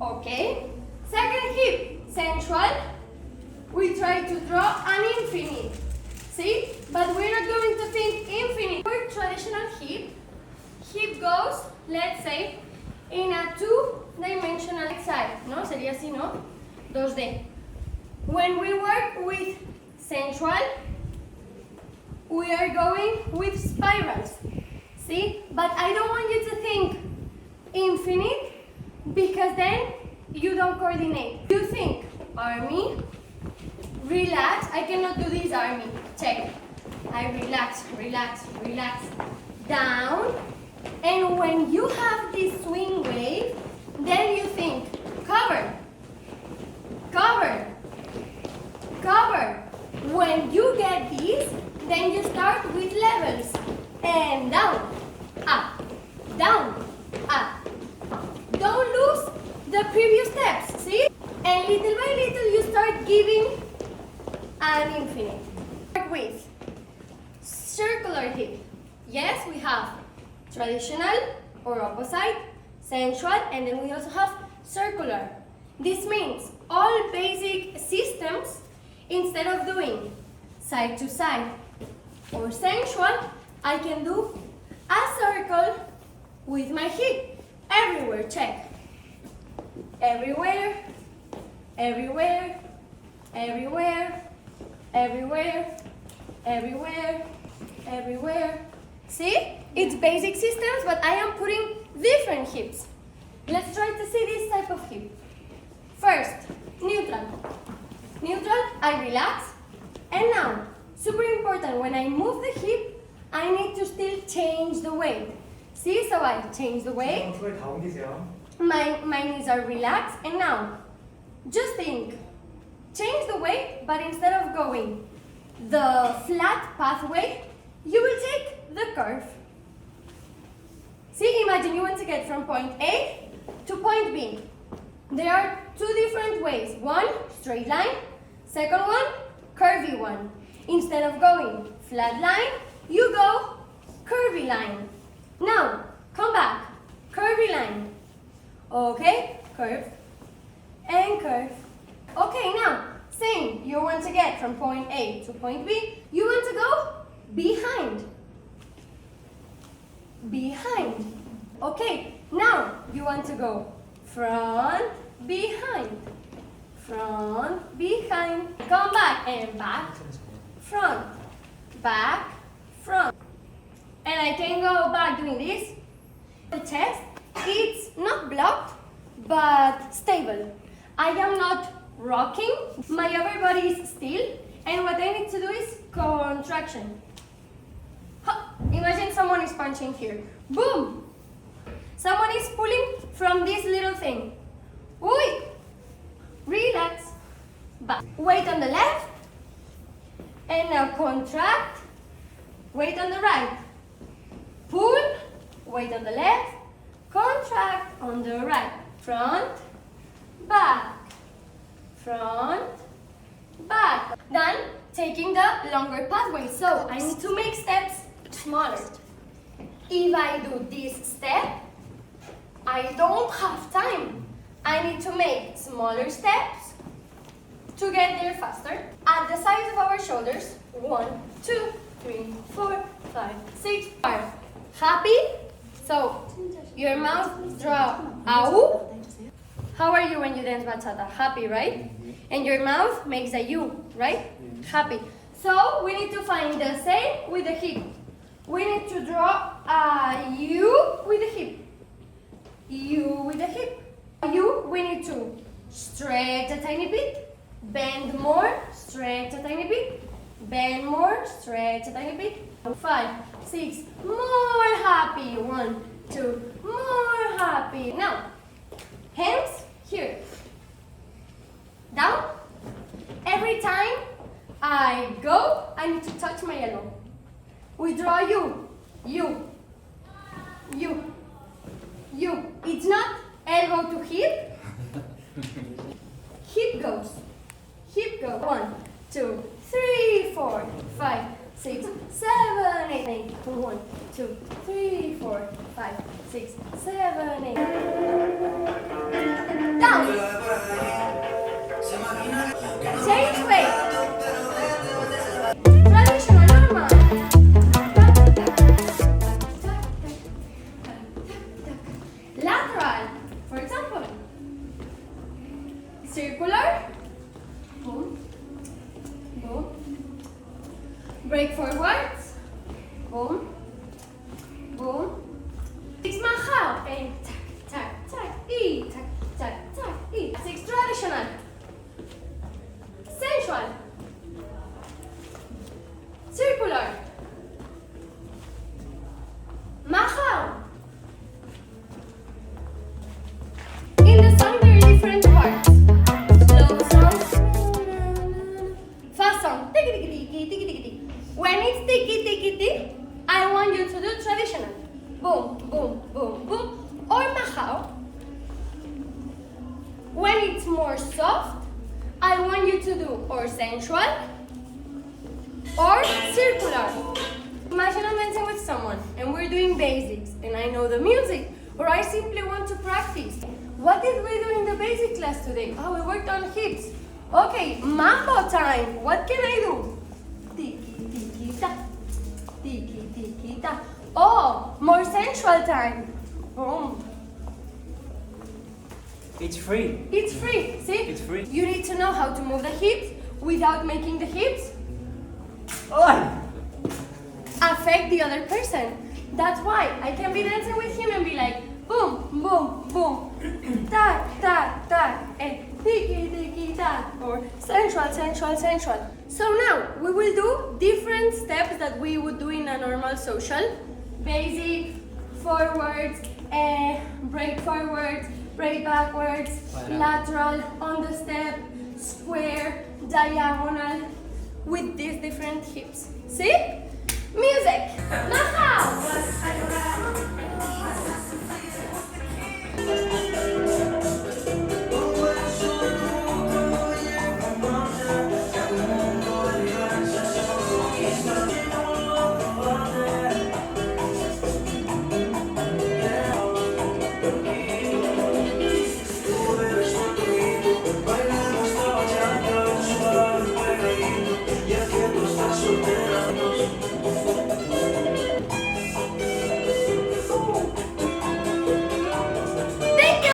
Okay. Second hip, central. We try to draw an infinite. See? But we're not going to think infinite. For traditional hip, hip goes, let's say, in a two-dimensional side. ¿No? Sería así, ¿no? 2D. When we work with central, we are going with spirals. See? But I don't want you to think infinite because then you don't coordinate. You think army, relax. I cannot do this army. Check. I relax, relax, relax. Down. And when you have this swing wave, then you think cover, cover, cover. When you get this, then you start with levels. And down, up, down, up. Don't lose the previous steps, see? And little by little you start giving an infinite. With circular hip. Yes, we have traditional or opposite, central, and then we also have circular. This means all basic systems, instead of doing side to side or central, I can do a circle with my hip. Everywhere, check. Everywhere, everywhere, everywhere, everywhere, everywhere, everywhere. See? It's basic systems, but I am putting different hips. Let's try to see this type of hip. First, neutral. Neutral, I relax. And now, super important, when I move the hip, I need to still change the weight. See, so I change the weight. My knees are relaxed. And now, just think. Change the weight, but instead of going the flat pathway, you will take the curve. See, imagine you want to get from point A to point B. There are two different ways. One, straight line. Second one, curvy one. Instead of going flat line, you go curvy line. Now, come back. Curvy line. Okay, curve and curve. Okay, now, same. You want to get from point A to point B. You want to go behind. Behind. Okay, now you want to go front, behind. Front, behind. Come back and back, front, back, front. And I can go back doing this. The chest, it's not blocked, but stable. I am not rocking. My upper body is still. And what I need to do is contraction. Imagine someone is punching here. Boom! Someone is pulling from this little thing. Oi! Relax. Back. Weight on the left. And now contract. Weight on the right. Pull. Weight on the left. Contract on the right. Front. Back. Front. Back. Then taking the longer pathway. So I need to make steps smaller. If I do this step, I don't have time. I need to make smaller steps to get there faster. At the size of our shoulders, 1, 2, 3, 4, 5, 6, 5. Happy? So your mouth draw ow. How are you when you dance bachata? Happy, right? And your mouth makes a U, right? Happy. So we need to find the same with the hip. We need to draw a U with the hip. U with the hip. U, we need to stretch a tiny bit, bend more, stretch a tiny bit, bend more, stretch a tiny bit. 5, 6, more happy. 1, 2, more happy. Now, hands here. Down. Every time I go, I need to touch my elbow. We draw U, U, U, U. It's not elbow to hip. Hip goes. Hip goes. 1, 2, 3, 4, 5, 6, 7, 8, 1, 2, 3, 4, 5, 6, 7, 8. Down. break forwards. Boom, boom. Six Mahao. And tac, tac, tac, e, tac, tac, tac, e. Six traditional. Sensual. Circular. Mahao. In the song there are different parts. Slow song. Fast song. Tiki tiki tiki tiki tiki tiki. When it's tiki tiki tiki, I want you to do traditional. Boom, boom, boom, boom. Or mahao. When it's more soft, I want you to do or sensual or circular. Imagine I'm dancing with someone and we're doing basics and I know the music or I simply want to practice. What did we do in the basic class today? Oh, we worked on hips. Okay, mambo time. What can I do? Tiki tiki ta, tiki tiki ta. Oh, more sensual time. Boom. It's free. It's free, see? It's free. You need to know how to move the hips without making the hips Oh! affect the other person. That's why I can be dancing with him and be like, boom, boom, boom, tac, tac, tac, and tiki, tiki, tac, or sensual, sensual, sensual. So now we will do different steps that we would do in a normal social. Basic, forwards, break forwards, break backwards, lateral, on the step, square, diagonal, with these different hips. See? Music! Mahao!